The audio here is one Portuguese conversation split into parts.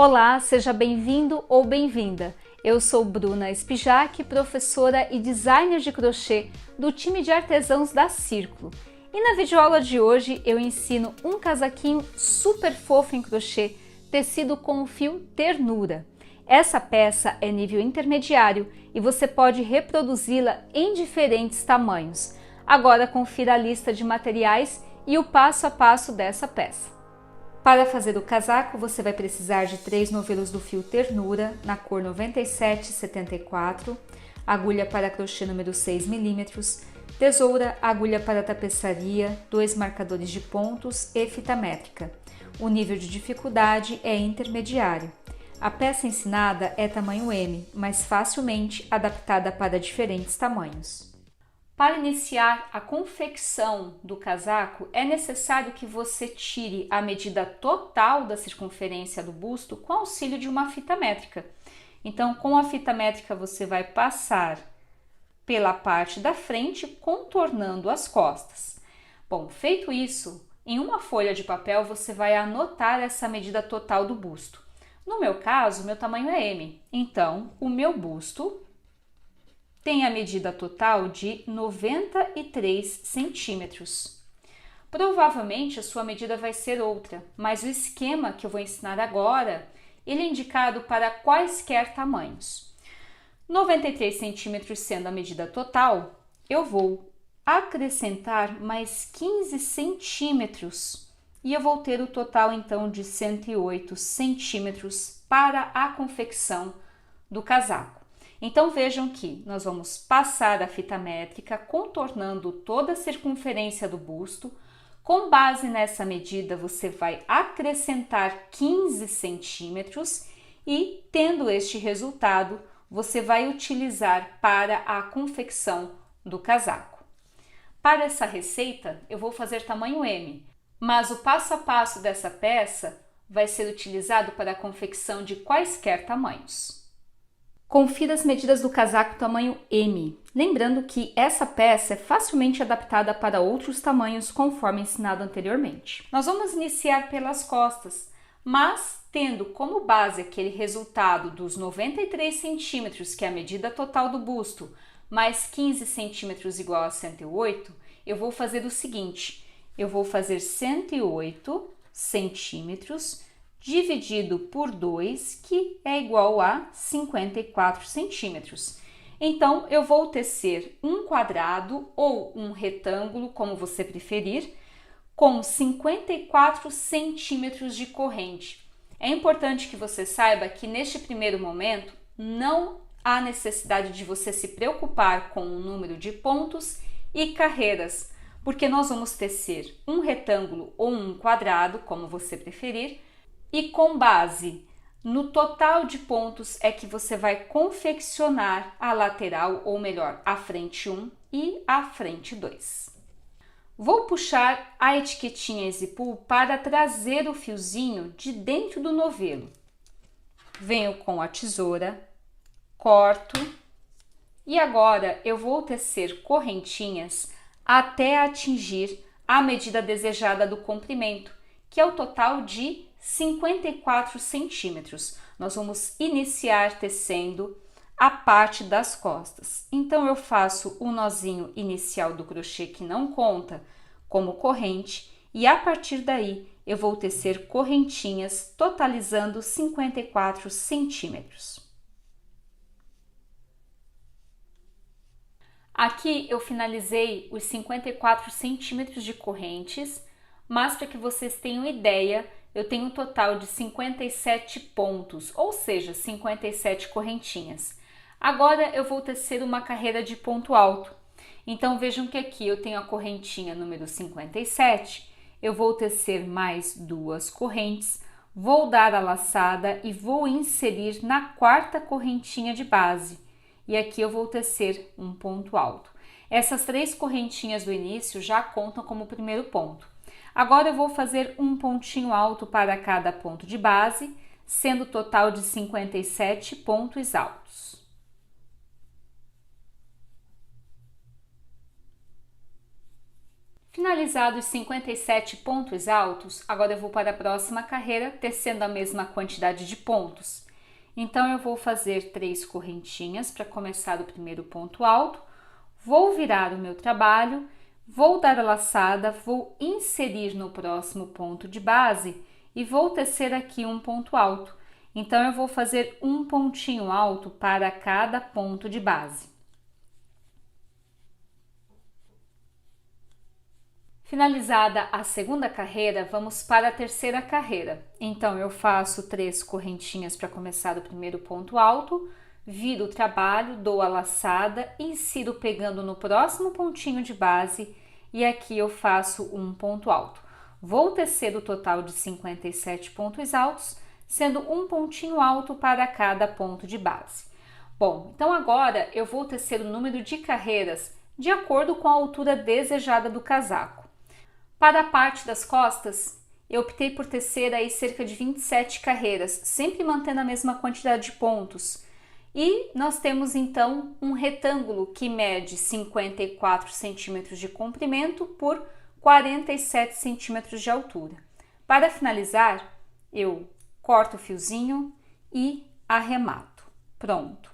Olá, seja bem-vindo ou bem-vinda. Eu sou Bruna Spijac, professora e designer de crochê do time de artesãos da Círculo. E na videoaula de hoje eu ensino um casaquinho super fofo em crochê, tecido com o fio ternura. Essa peça é nível intermediário e você pode reproduzi-la em diferentes tamanhos. Agora confira a lista de materiais e o passo a passo dessa peça. Para fazer o casaco, você vai precisar de 3 novelos do fio ternura, na cor 97/74, agulha para crochê número 6 mm, tesoura, agulha para tapeçaria, 2 marcadores de pontos e fita métrica. O nível de dificuldade é intermediário. A peça ensinada é tamanho M, mas facilmente adaptada para diferentes tamanhos. Para iniciar a confecção do casaco, é necessário que você tire a medida total da circunferência do busto com auxílio de uma fita métrica. Então, com a fita métrica, você vai passar pela parte da frente, contornando as costas. Bom, feito isso, em uma folha de papel, você vai anotar essa medida total do busto. No meu caso, meu tamanho é M, então o meu busto tem a medida total de 93 centímetros. Provavelmente a sua medida vai ser outra, mas o esquema que eu vou ensinar agora, ele é indicado para quaisquer tamanhos. 93 centímetros sendo a medida total, eu vou acrescentar mais 15 centímetros e eu vou ter o total então de 108 centímetros para a confecção do casaco. Então vejam que nós vamos passar a fita métrica contornando toda a circunferência do busto. Com base nessa medida, você vai acrescentar 15 centímetros e, tendo este resultado, você vai utilizar para a confecção do casaco. Para essa receita, eu vou fazer tamanho M, mas o passo a passo dessa peça vai ser utilizado para a confecção de quaisquer tamanhos. Confira as medidas do casaco tamanho M, lembrando que essa peça é facilmente adaptada para outros tamanhos conforme ensinado anteriormente. Nós vamos iniciar pelas costas, mas tendo como base aquele resultado dos 93 centímetros, que é a medida total do busto, mais 15 centímetros igual a 108, eu vou fazer o seguinte, eu vou fazer 108 centímetros dividido por 2, que é igual a 54 centímetros. Então, eu vou tecer um quadrado ou um retângulo, como você preferir, com 54 centímetros de corrente. É importante que você saiba que neste primeiro momento não há necessidade de você se preocupar com o número de pontos e carreiras, porque nós vamos tecer um retângulo ou um quadrado, como você preferir, e com base no total de pontos é que você vai confeccionar a lateral, ou melhor, a frente 1 e a frente 2. Vou puxar a etiquetinha Easy Pull para trazer o fiozinho de dentro do novelo. Venho com a tesoura, corto e agora eu vou tecer correntinhas até atingir a medida desejada do comprimento, que é o total de 54 centímetros. Nós vamos iniciar tecendo a parte das costas. Então, eu faço o nozinho inicial do crochê que não conta como corrente e a partir daí eu vou tecer correntinhas totalizando 54 centímetros. Aqui eu finalizei os 54 centímetros de correntes, mas para que vocês tenham ideia, eu tenho um total de 57 pontos, ou seja, 57 correntinhas. Agora eu vou tecer uma carreira de ponto alto. Então vejam que aqui eu tenho a correntinha número 57, eu vou tecer mais 2 correntes, vou dar a laçada e vou inserir na 4ª correntinha de base. E aqui eu vou tecer um ponto alto. Essas 3 correntinhas do início já contam como primeiro ponto. Agora eu vou fazer um pontinho alto para cada ponto de base, sendo o total de 57 pontos altos. Finalizados 57 pontos altos, agora eu vou para a próxima carreira, tecendo a mesma quantidade de pontos. Então, eu vou fazer 3 correntinhas para começar o primeiro ponto alto, vou virar o meu trabalho, vou dar a laçada, vou inserir no próximo ponto de base e vou tecer aqui um ponto alto. Então, eu vou fazer um pontinho alto para cada ponto de base. Finalizada a segunda carreira, vamos para a terceira carreira. Então, eu faço 3 correntinhas para começar o primeiro ponto alto, viro o trabalho, dou a laçada, insiro pegando no próximo pontinho de base e aqui eu faço um ponto alto. Vou tecer o total de 57 pontos altos, sendo um pontinho alto para cada ponto de base. Bom, então agora eu vou tecer o número de carreiras de acordo com a altura desejada do casaco. Para a parte das costas, eu optei por tecer aí cerca de 27 carreiras, sempre mantendo a mesma quantidade de pontos. E nós temos então um retângulo que mede 54 centímetros de comprimento por 47 centímetros de altura. Para finalizar, eu corto o fiozinho e arremato. Pronto.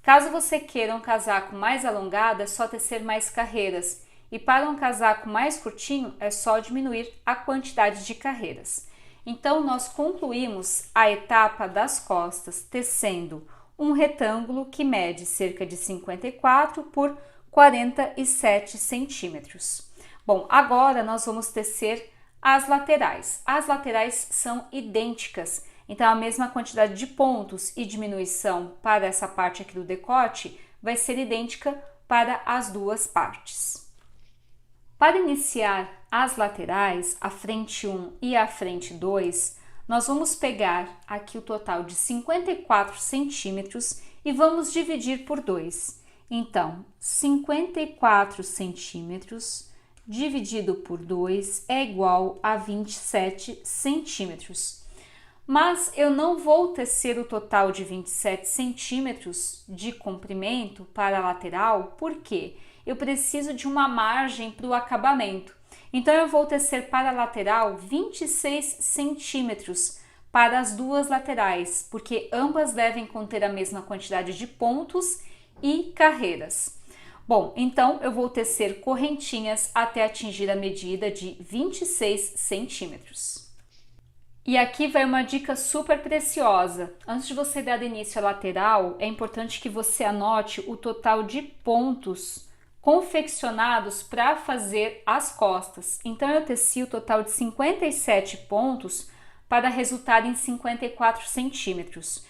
Caso você queira um casaco mais alongado, é só tecer mais carreiras. E para um casaco mais curtinho, é só diminuir a quantidade de carreiras. Então, nós concluímos a etapa das costas tecendo um retângulo que mede cerca de 54 por 47 centímetros. Bom, agora nós vamos tecer as laterais. As laterais são idênticas, então a mesma quantidade de pontos e diminuição para essa parte aqui do decote vai ser idêntica para as duas partes. Para iniciar as laterais, a frente 1 e a frente 2, nós vamos pegar aqui o total de 54 centímetros e vamos dividir por 2. Então, 54 centímetros dividido por 2 é igual a 27 centímetros. Mas eu não vou tecer o total de 27 centímetros de comprimento para a lateral, por quê? Eu preciso de uma margem para o acabamento. Então, eu vou tecer para a lateral 26 centímetros para as duas laterais, porque ambas devem conter a mesma quantidade de pontos e carreiras. Bom, então eu vou tecer correntinhas até atingir a medida de 26 centímetros. E aqui vai uma dica super preciosa. Antes de você dar início à lateral, é importante que você anote o total de pontos confeccionados para fazer as costas. Então, eu teci o total de 57 pontos para resultar em 54 centímetros.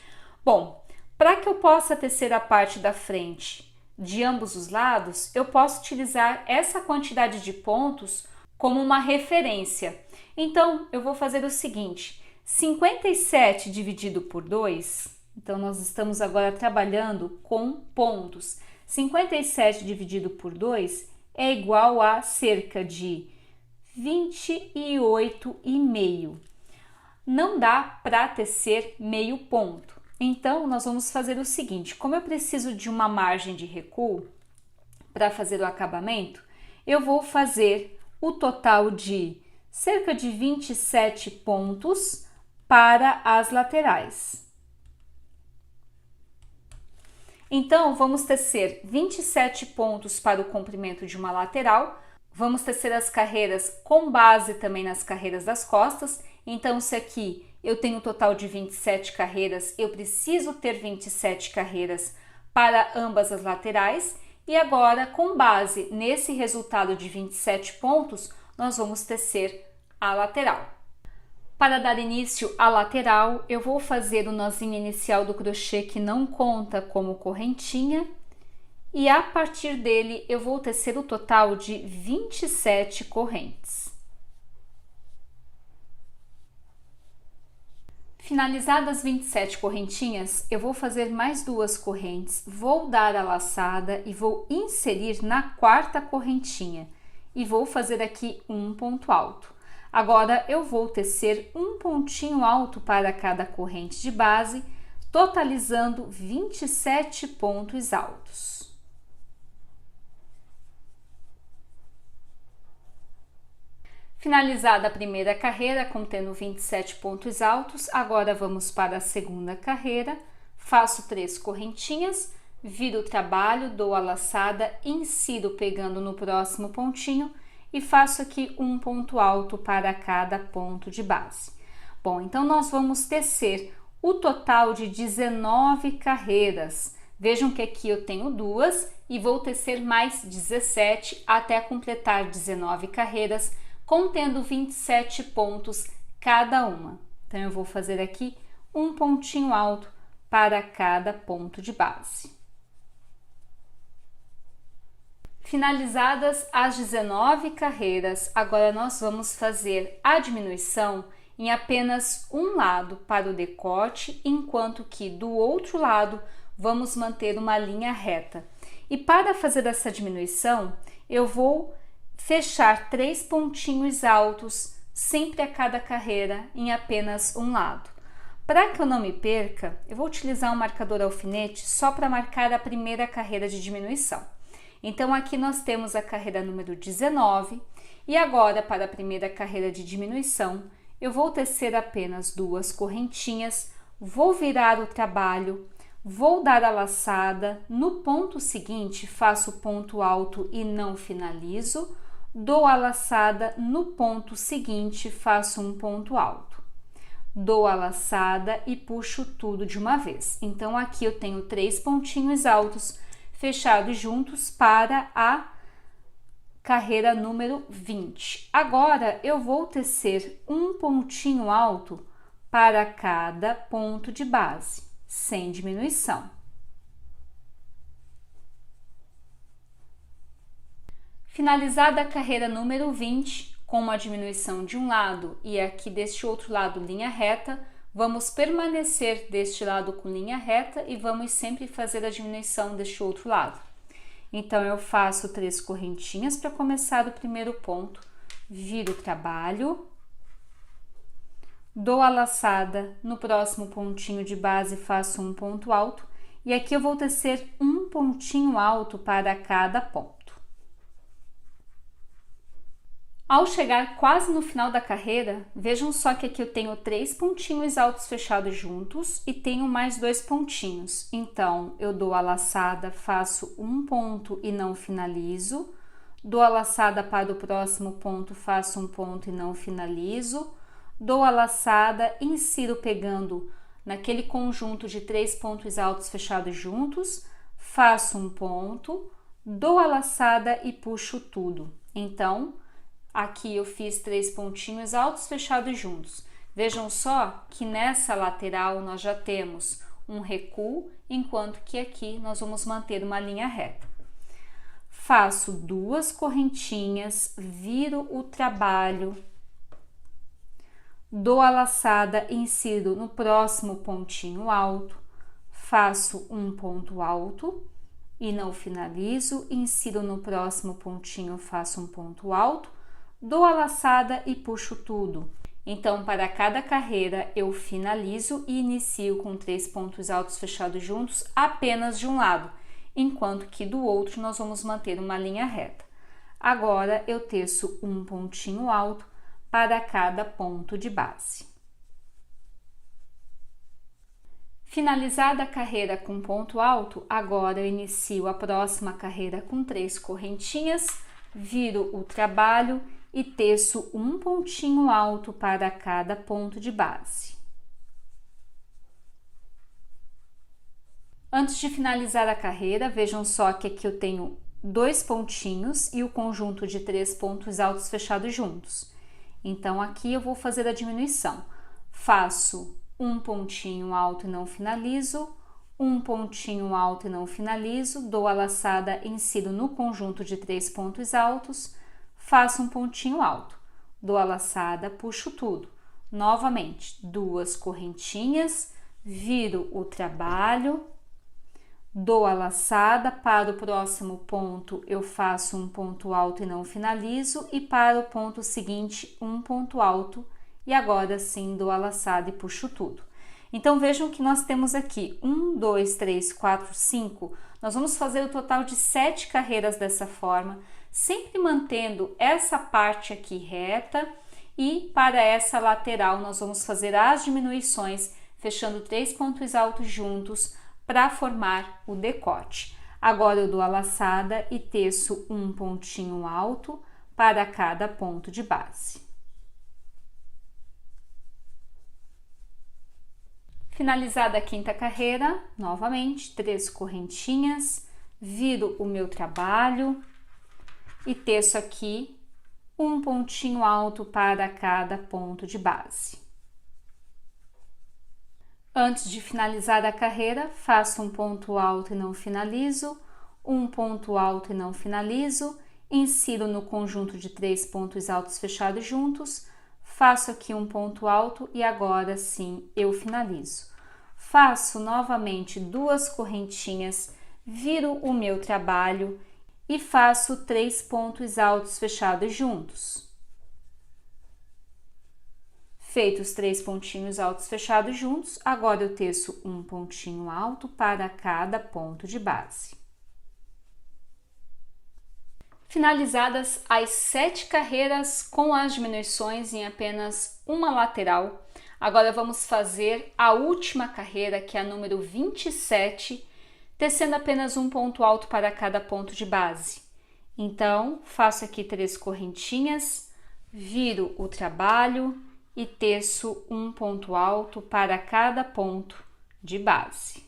Bom, para que eu possa tecer a parte da frente de ambos os lados, eu posso utilizar essa quantidade de pontos como uma referência. Então, eu vou fazer o seguinte, 57 dividido por 2, então nós estamos agora trabalhando com pontos. 57 dividido por 2 é igual a cerca de 28,5. Não dá para tecer meio ponto. Então, nós vamos fazer o seguinte, como eu preciso de uma margem de recuo para fazer o acabamento, eu vou fazer o total de cerca de 27 pontos para as laterais. Então, vamos tecer 27 pontos para o comprimento de uma lateral, vamos tecer as carreiras com base também nas carreiras das costas. Então, se aqui eu tenho um total de 27 carreiras, eu preciso ter 27 carreiras para ambas as laterais. E agora, com base nesse resultado de 27 pontos, nós vamos tecer a lateral. Para dar início à lateral, eu vou fazer o nozinho inicial do crochê que não conta como correntinha e a partir dele eu vou tecer o total de 27 correntes. Finalizadas as 27 correntinhas, eu vou fazer mais 2 correntes, vou dar a laçada e vou inserir na quarta correntinha e vou fazer aqui um ponto alto. Agora, eu vou tecer um pontinho alto para cada corrente de base, totalizando 27 pontos altos. Finalizada a primeira carreira, contendo 27 pontos altos, agora vamos para a segunda carreira. Faço 3 correntinhas, viro o trabalho, dou a laçada, insiro pegando no próximo pontinho e faço aqui um ponto alto para cada ponto de base. Bom, então nós vamos tecer o total de 19 carreiras. Vejam que aqui eu tenho 2 e vou tecer mais 17 até completar 19 carreiras, contendo 27 pontos cada uma. Então, eu vou fazer aqui um pontinho alto para cada ponto de base. Finalizadas as 19 carreiras, agora nós vamos fazer a diminuição em apenas um lado para o decote, enquanto que do outro lado vamos manter uma linha reta. E para fazer essa diminuição, eu vou fechar 3 pontinhos altos, sempre a cada carreira, em apenas um lado. Para que eu não me perca, eu vou utilizar um marcador alfinete só para marcar a primeira carreira de diminuição. Então, aqui nós temos a carreira número 19, e agora, para a primeira carreira de diminuição, eu vou tecer apenas 2 correntinhas, vou virar o trabalho, vou dar a laçada, no ponto seguinte faço ponto alto e não finalizo, dou a laçada, no ponto seguinte faço um ponto alto, dou a laçada e puxo tudo de uma vez. Então, aqui eu tenho 3 pontinhos altos fechados juntos para a carreira número 20. Agora, eu vou tecer um pontinho alto para cada ponto de base, sem diminuição. Finalizada a carreira número 20, com uma diminuição de um lado e aqui deste outro lado linha reta, vamos permanecer deste lado com linha reta e vamos sempre fazer a diminuição deste outro lado. Então, eu faço 3 correntinhas para começar o primeiro ponto, viro o trabalho, dou a laçada, no próximo pontinho de base faço um ponto alto e aqui eu vou tecer um pontinho alto para cada ponto. Ao chegar quase no final da carreira, vejam só que aqui eu tenho 3 pontinhos altos fechados juntos e tenho mais 2 pontinhos. Então, eu dou a laçada, faço um ponto e não finalizo, dou a laçada para o próximo ponto, faço um ponto e não finalizo, dou a laçada, insiro pegando naquele conjunto de 3 pontos altos fechados juntos, faço um ponto, dou a laçada e puxo tudo. Então, aqui eu fiz 3 pontinhos altos fechados juntos. Vejam só que nessa lateral nós já temos um recuo, enquanto que aqui nós vamos manter uma linha reta. Faço 2 correntinhas, viro o trabalho, dou a laçada, insiro no próximo pontinho alto, faço um ponto alto e não finalizo, insiro no próximo pontinho, faço um ponto alto, dou a laçada e puxo tudo. Então, para cada carreira, eu finalizo e inicio com 3 pontos altos fechados juntos apenas de um lado, enquanto que do outro nós vamos manter uma linha reta. Agora, eu teço um pontinho alto para cada ponto de base. Finalizada a carreira com ponto alto, agora eu inicio a próxima carreira com 3 correntinhas, viro o trabalho e teço um pontinho alto para cada ponto de base. Antes de finalizar a carreira, vejam só que aqui eu tenho 2 pontinhos e o conjunto de 3 pontos altos fechados juntos. Então, aqui eu vou fazer a diminuição. Faço um pontinho alto e não finalizo, um pontinho alto e não finalizo, dou a laçada, insiro no conjunto de 3 pontos altos, faço um pontinho alto, dou a laçada, puxo tudo. Novamente, 2 correntinhas, viro o trabalho, dou a laçada, para o próximo ponto eu faço um ponto alto e não finalizo, e para o ponto seguinte um ponto alto, e agora sim dou a laçada e puxo tudo. Então, vejam que nós temos aqui 1, 2, 3, 4, 5, nós vamos fazer o total de 7 carreiras dessa forma, sempre mantendo essa parte aqui reta, e para essa lateral nós vamos fazer as diminuições, fechando 3 pontos altos juntos para formar o decote. Agora eu dou a laçada e teço um pontinho alto para cada ponto de base. Finalizada a quinta carreira, novamente 3 correntinhas, viro o meu trabalho e teço aqui um pontinho alto para cada ponto de base. Antes de finalizar a carreira, faço um ponto alto e não finalizo, um ponto alto e não finalizo, insiro no conjunto de 3 pontos altos fechados juntos, faço aqui um ponto alto e agora sim eu finalizo. Faço novamente 2 correntinhas, viro o meu trabalho e faço 3 pontos altos fechados juntos. Feitos 3 pontinhos altos fechados juntos, agora eu teço um pontinho alto para cada ponto de base. Finalizadas as 7 carreiras com as diminuições em apenas uma lateral, agora vamos fazer a última carreira, que é a número 27, tecendo apenas um ponto alto para cada ponto de base. Então, faço aqui 3 correntinhas, viro o trabalho e teço um ponto alto para cada ponto de base.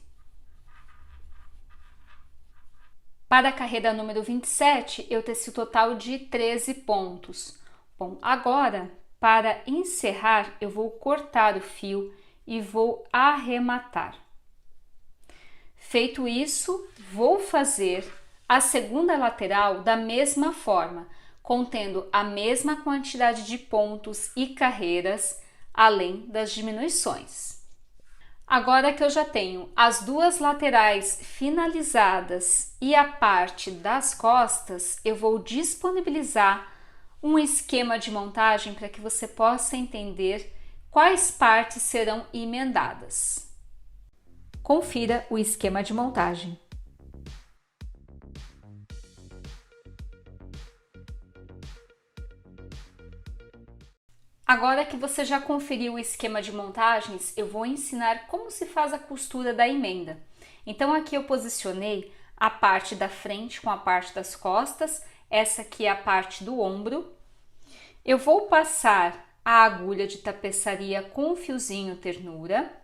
Para a carreira número 27, eu teci o total de 13 pontos. Bom, agora, para encerrar, eu vou cortar o fio e vou arrematar. Feito isso, vou fazer a segunda lateral da mesma forma, contendo a mesma quantidade de pontos e carreiras, além das diminuições. Agora que eu já tenho as 2 laterais finalizadas e a parte das costas, eu vou disponibilizar um esquema de montagem para que você possa entender quais partes serão emendadas. Confira o esquema de montagem. Agora que você já conferiu o esquema de montagens, eu vou ensinar como se faz a costura da emenda. Então aqui eu posicionei a parte da frente com a parte das costas, essa aqui é a parte do ombro. Eu vou passar a agulha de tapeçaria com o fiozinho ternura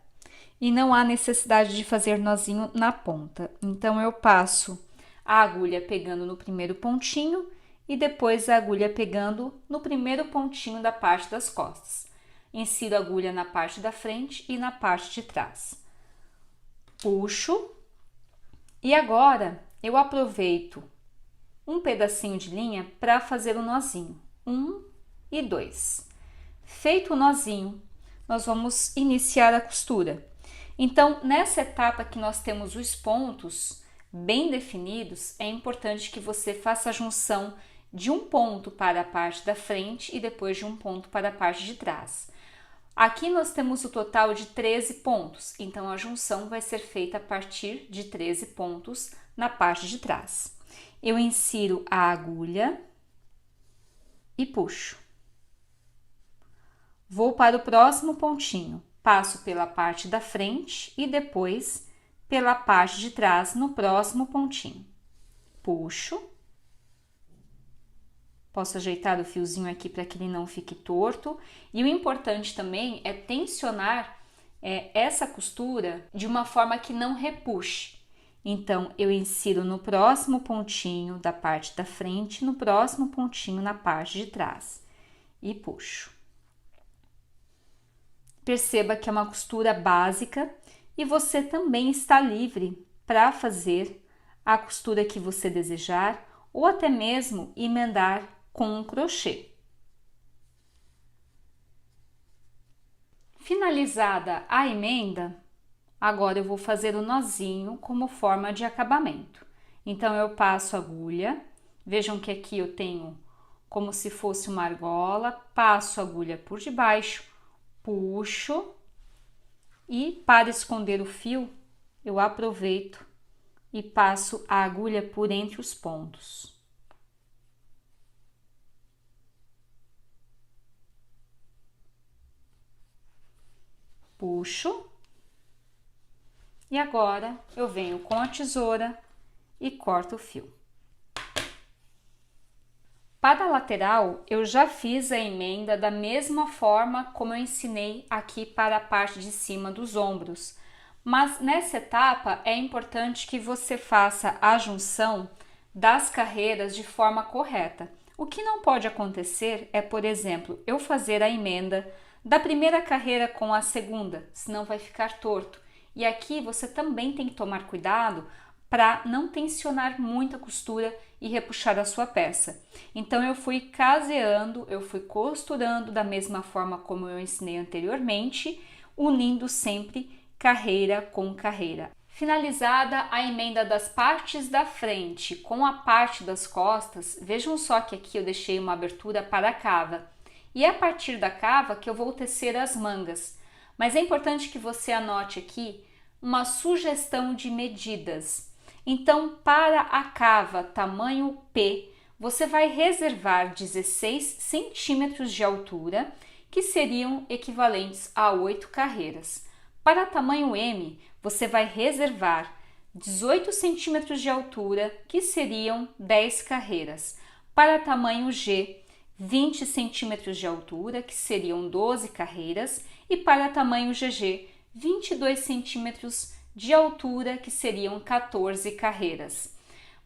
e não há necessidade de fazer nozinho na ponta. Então eu passo a agulha pegando no primeiro pontinho e depois a agulha pegando no primeiro pontinho da parte das costas. Insiro a agulha na parte da frente e na parte de trás. Puxo e agora eu aproveito um pedacinho de linha para fazer o nozinho. 1 e 2. Feito o nozinho, nós vamos iniciar a costura. Então, nessa etapa que nós temos os pontos bem definidos, é importante que você faça a junção de um ponto para a parte da frente e depois de um ponto para a parte de trás. Aqui nós temos o total de 13 pontos, então a junção vai ser feita a partir de 13 pontos na parte de trás. Eu insiro a agulha e puxo. Vou para o próximo pontinho, passo pela parte da frente e depois pela parte de trás no próximo pontinho. Puxo. Posso ajeitar o fiozinho aqui para que ele não fique torto. E o importante também é tensionar essa costura de uma forma que não repuxe. Então, eu insiro no próximo pontinho da parte da frente, no próximo pontinho na parte de trás. E puxo. Perceba que é uma costura básica e você também está livre para fazer a costura que você desejar ou até mesmo emendar com um crochê. Finalizada a emenda, agora eu vou fazer o nozinho como forma de acabamento. Então, eu passo a agulha, vejam que aqui eu tenho como se fosse uma argola, passo a agulha por debaixo, puxo e para esconder o fio, eu aproveito e passo a agulha por entre os pontos. puxo e agora eu venho com a tesoura e corto o fio. Para a lateral, eu já fiz a emenda da mesma forma como eu ensinei aqui para a parte de cima dos ombros, mas nessa etapa é importante que você faça a junção das carreiras de forma correta. O que não pode acontecer é, por exemplo, eu fazer a emenda da primeira carreira com a segunda, senão vai ficar torto. E aqui você também tem que tomar cuidado para não tensionar muito a costura e repuxar a sua peça. Então eu fui caseando, eu fui costurando da mesma forma como eu ensinei anteriormente, unindo sempre carreira com carreira. Finalizada a emenda das partes da frente com a parte das costas, vejam só que aqui eu deixei uma abertura para a cava. E é a partir da cava que eu vou tecer as mangas. Mas é importante que você anote aqui uma sugestão de medidas. Então, para a cava tamanho P, você vai reservar 16 centímetros de altura, que seriam equivalentes a 8 carreiras. Para tamanho M, você vai reservar 18 centímetros de altura, que seriam 10 carreiras. Para tamanho G, 20 centímetros de altura, que seriam 12 carreiras. E para tamanho GG, 22 centímetros de altura, que seriam 14 carreiras.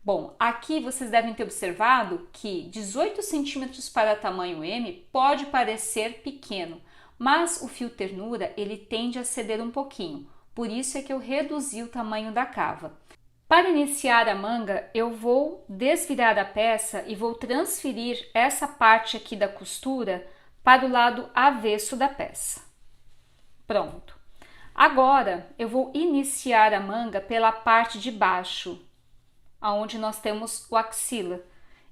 Bom, aqui vocês devem ter observado que 18 centímetros para tamanho M pode parecer pequeno, mas o fio ternura ele tende a ceder um pouquinho, por isso é que eu reduzi o tamanho da cava. Para iniciar a manga, eu vou desvirar a peça e vou transferir essa parte aqui da costura para o lado avesso da peça. Pronto. Agora, eu vou iniciar a manga pela parte de baixo, aonde nós temos o axila.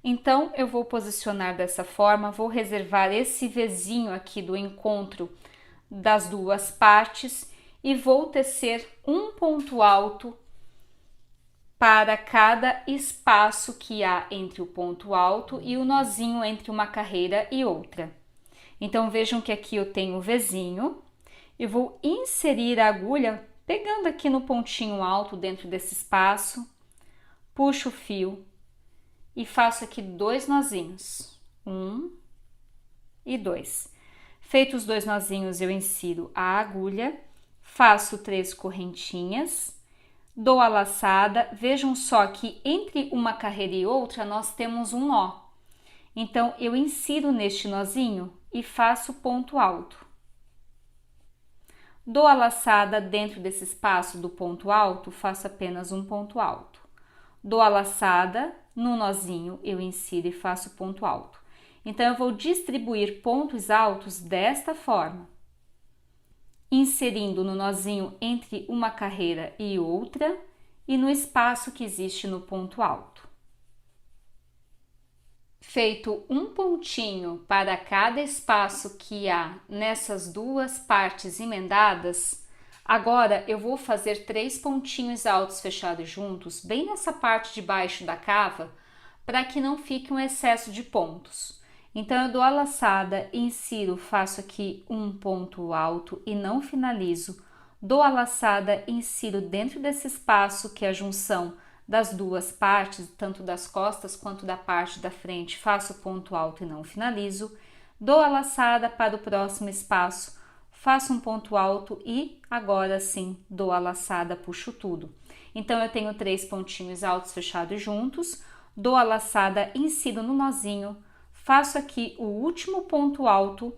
Então, eu vou posicionar dessa forma, vou reservar esse Vzinho aqui do encontro das duas partes e vou tecer um ponto alto para cada espaço que há entre o ponto alto e o nozinho entre uma carreira e outra. Então, vejam que aqui eu tenho o Vzinho. Eu vou inserir a agulha pegando aqui no pontinho alto dentro desse espaço, puxo o fio e faço aqui 2 nozinhos, 1 e 2. Feitos os 2 nozinhos, eu insiro a agulha, faço 3 correntinhas, dou a laçada, vejam só que entre uma carreira e outra nós temos um nó. Então, eu insiro neste nozinho e faço ponto alto. Dou a laçada dentro desse espaço do ponto alto, faço apenas um ponto alto. Dou a laçada, no nozinho eu insiro e faço ponto alto. Então, eu vou distribuir pontos altos desta forma, inserindo no nozinho entre uma carreira e outra e no espaço que existe no ponto alto. Feito um pontinho para cada espaço que há nessas duas partes emendadas, agora eu vou fazer 3 pontinhos altos fechados juntos, bem nessa parte de baixo da cava, para que não fique um excesso de pontos. Então, eu dou a laçada, insiro, faço aqui um ponto alto e não finalizo, dou a laçada, insiro dentro desse espaço que é a junção das duas partes, tanto das costas quanto da parte da frente, faço ponto alto e não finalizo, dou a laçada para o próximo espaço, faço um ponto alto e agora sim dou a laçada, puxo tudo. Então, eu tenho 3 pontinhos altos fechados juntos, dou a laçada, insiro no nozinho, faço aqui o último ponto alto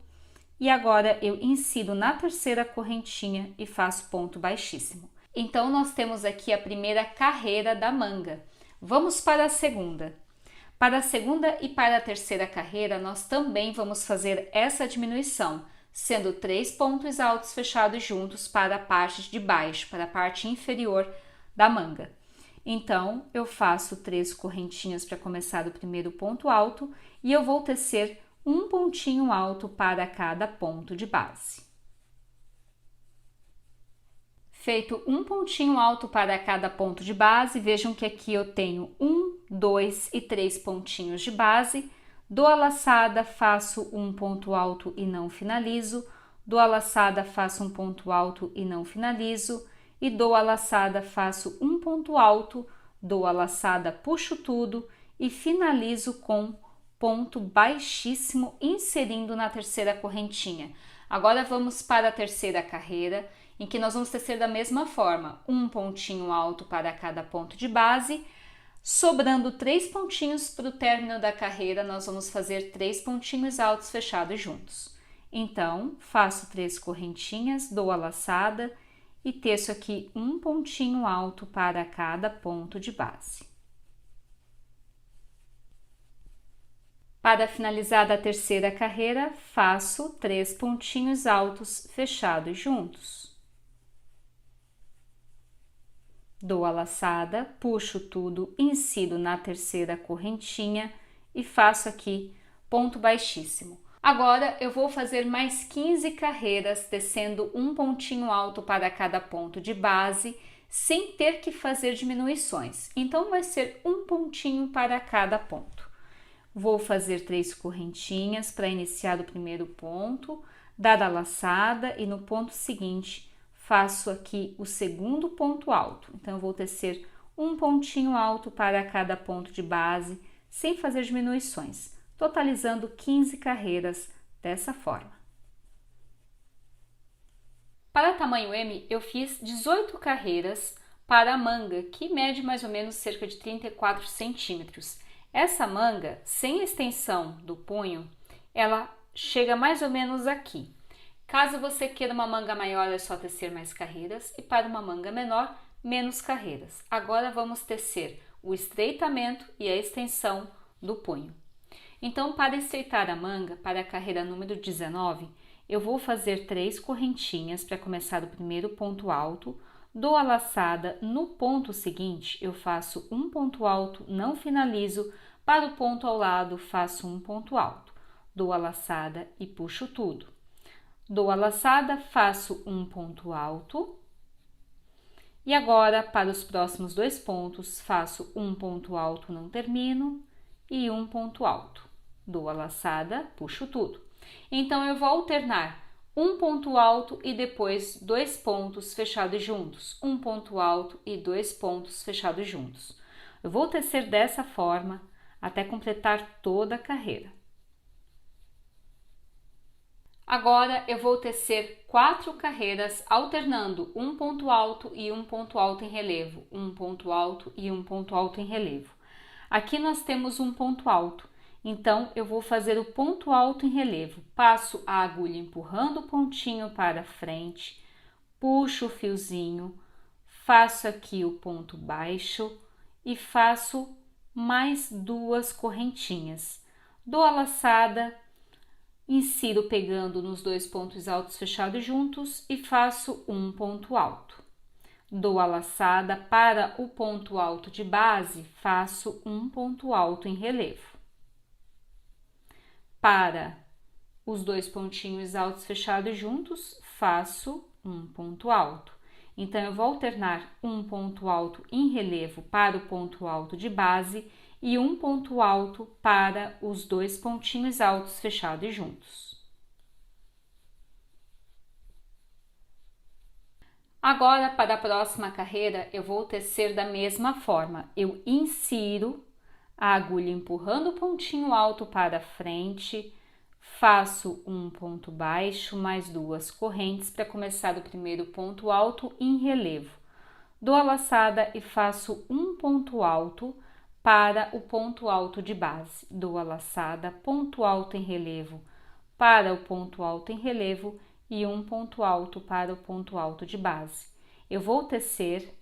e agora eu insiro na terceira correntinha e faço ponto baixíssimo. Então, nós temos aqui a primeira carreira da manga. Vamos para a segunda. Para a segunda e para a terceira carreira, nós também vamos fazer essa diminuição, sendo 3 pontos altos fechados juntos para a parte de baixo, para a parte inferior da manga. Então, eu faço 3 correntinhas para começar o primeiro ponto alto e eu vou tecer um pontinho alto para cada ponto de base. Feito um pontinho alto para cada ponto de base, vejam que aqui eu tenho 1, 2 e 3 pontinhos de base, dou a laçada, faço um ponto alto e não finalizo, dou a laçada, faço um ponto alto e não finalizo, e dou a laçada, faço um ponto alto, dou a laçada, puxo tudo e finalizo com ponto baixíssimo, inserindo na terceira correntinha. Agora vamos para a terceira carreira, em que nós vamos tecer da mesma forma, um pontinho alto para cada ponto de base, sobrando 3 pontinhos para o término da carreira, nós vamos fazer 3 pontinhos altos fechados juntos. Então, faço 3 correntinhas, dou a laçada e teço aqui um pontinho alto para cada ponto de base. Para finalizar a terceira carreira, faço 3 pontinhos altos fechados juntos. Dou a laçada, puxo tudo, insiro na terceira correntinha e faço aqui ponto baixíssimo. Agora eu vou fazer mais 15 carreiras, tecendo um pontinho alto para cada ponto de base, sem ter que fazer diminuições. Então vai ser um pontinho para cada ponto. Vou fazer 3 correntinhas para iniciar o primeiro ponto, dar a laçada e no ponto seguinte faço aqui o segundo ponto alto. Então, eu vou tecer um pontinho alto para cada ponto de base, sem fazer diminuições, totalizando 15 carreiras dessa forma. Para tamanho M, eu fiz 18 carreiras para a manga, que mede mais ou menos cerca de 34 centímetros. Essa manga, sem extensão do punho, ela chega mais ou menos aqui. Caso você queira uma manga maior, é só tecer mais carreiras, e para uma manga menor, menos carreiras. Agora vamos tecer o estreitamento e a extensão do punho. Então, para estreitar a manga, para a carreira número 19, eu vou fazer 3 correntinhas para começar o primeiro ponto alto, dou a laçada, no ponto seguinte eu faço um ponto alto, não finalizo, para o ponto ao lado faço um ponto alto, dou a laçada e puxo tudo. Dou a laçada, faço um ponto alto e agora para os próximos 2 pontos faço um ponto alto, não termino e um ponto alto. Dou a laçada, puxo tudo. Então eu vou alternar um ponto alto e depois 2 pontos fechados juntos, um ponto alto e 2 pontos fechados juntos. Eu vou tecer dessa forma até completar toda a carreira. Agora eu vou tecer 4 carreiras alternando um ponto alto e um ponto alto em relevo, um ponto alto e um ponto alto em relevo. Aqui nós temos um ponto alto, então eu vou fazer o ponto alto em relevo. Passo a agulha empurrando o pontinho para frente, puxo o fiozinho, faço aqui o ponto baixo e faço mais 2 correntinhas. Dou a laçada, insiro pegando nos 2 pontos altos fechados juntos e faço um ponto alto. Dou a laçada, para o ponto alto de base, faço um ponto alto em relevo. Para os 2 pontinhos altos fechados juntos, faço um ponto alto. Então, eu vou alternar um ponto alto em relevo para o ponto alto de base e um ponto alto para os 2 pontinhos altos fechados juntos. Agora, para a próxima carreira, eu vou tecer da mesma forma. Eu insiro a agulha empurrando o pontinho alto para frente, faço um ponto baixo, mais 2 correntes para começar o primeiro ponto alto em relevo. Dou a laçada e faço um ponto alto para o ponto alto de base. Dou a laçada, ponto alto em relevo para o ponto alto em relevo e um ponto alto para o ponto alto de base. Eu vou tecer,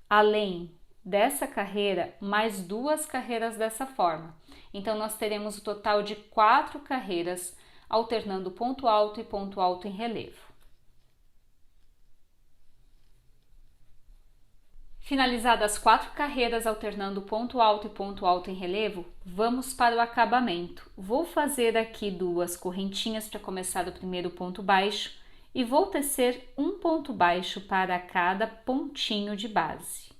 além dessa carreira, mais 2 carreiras dessa forma. Então, nós teremos o total de 4 carreiras, alternando ponto alto e ponto alto em relevo. Finalizadas as 4 carreiras alternando ponto alto e ponto alto em relevo, vamos para o acabamento. Vou fazer aqui 2 correntinhas para começar o primeiro ponto baixo e vou tecer um ponto baixo para cada pontinho de base.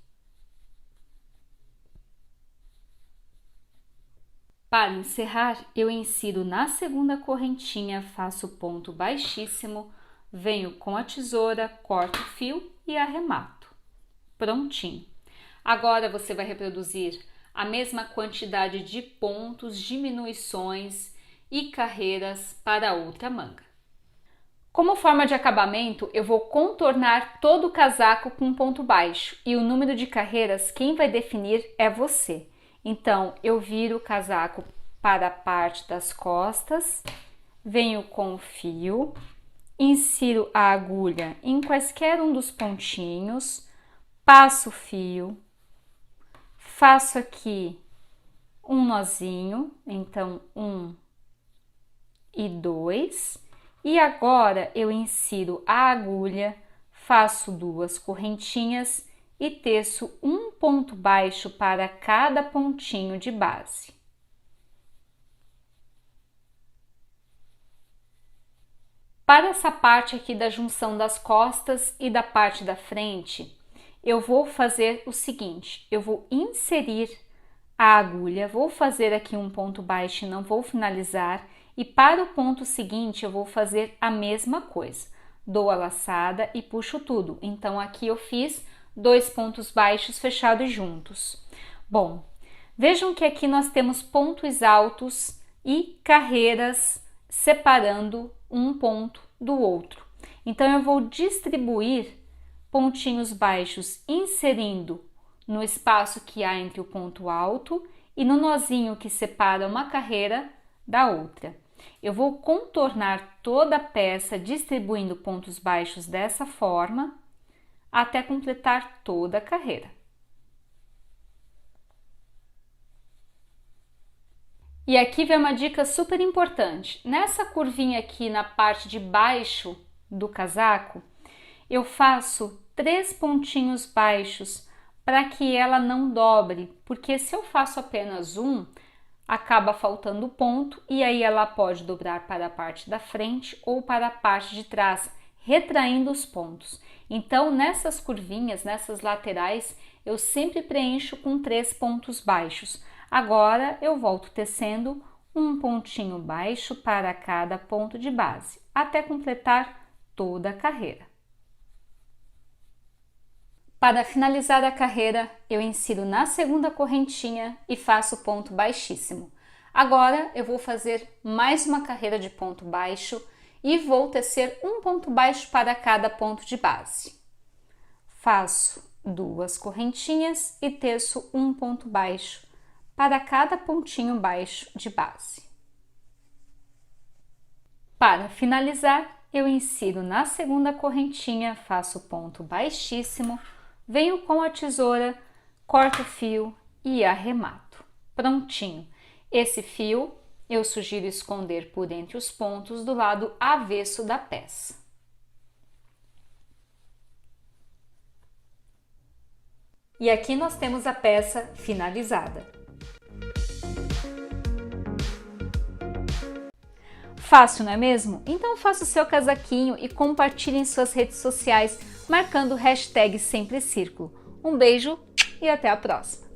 Para encerrar, eu insiro na segunda correntinha, faço ponto baixíssimo, venho com a tesoura, corto o fio e arremato. Prontinho. Agora você vai reproduzir a mesma quantidade de pontos, diminuições e carreiras para a outra manga. Como forma de acabamento, eu vou contornar todo o casaco com um ponto baixo e o número de carreiras quem vai definir é você. Então, eu viro o casaco para a parte das costas, venho com o fio, insiro a agulha em quaisquer um dos pontinhos, passo o fio, faço aqui um nozinho, então 1 e 2, e agora eu insiro a agulha, faço 2 correntinhas e teço um ponto baixo para cada pontinho de base. Para essa parte aqui da junção das costas e da parte da frente, eu vou fazer o seguinte, eu vou inserir a agulha, vou fazer aqui um ponto baixo e não vou finalizar, e para o ponto seguinte eu vou fazer a mesma coisa, dou a laçada e puxo tudo. Então aqui eu fiz 2 pontos baixos fechados juntos. Bom, vejam que aqui nós temos pontos altos e carreiras separando um ponto do outro. Então eu vou distribuir pontinhos baixos inserindo no espaço que há entre o ponto alto e no nozinho que separa uma carreira da outra. Eu vou contornar toda a peça distribuindo pontos baixos dessa forma até completar toda a carreira. E aqui vem uma dica super importante. Nessa curvinha aqui na parte de baixo do casaco, eu faço 3 pontinhos baixos para que ela não dobre, porque se eu faço apenas um, acaba faltando ponto e aí ela pode dobrar para a parte da frente ou para a parte de trás, retraindo os pontos. Então, nessas curvinhas, nessas laterais, eu sempre preencho com 3 pontos baixos. Agora, eu volto tecendo um pontinho baixo para cada ponto de base, até completar toda a carreira. Para finalizar a carreira, eu insiro na segunda correntinha e faço ponto baixíssimo. Agora, eu vou fazer mais uma carreira de ponto baixo e vou tecer um ponto baixo para cada ponto de base. Faço 2 correntinhas e teço um ponto baixo para cada pontinho baixo de base. Para finalizar, eu insiro na segunda correntinha, faço ponto baixíssimo, venho com a tesoura, corto o fio e arremato. Prontinho! Esse fio eu sugiro esconder por entre os pontos do lado avesso da peça. E aqui nós temos a peça finalizada. Fácil, não é mesmo? Então faça o seu casaquinho e compartilhe em suas redes sociais, marcando o hashtag Sempre Círculo. Um beijo e até a próxima!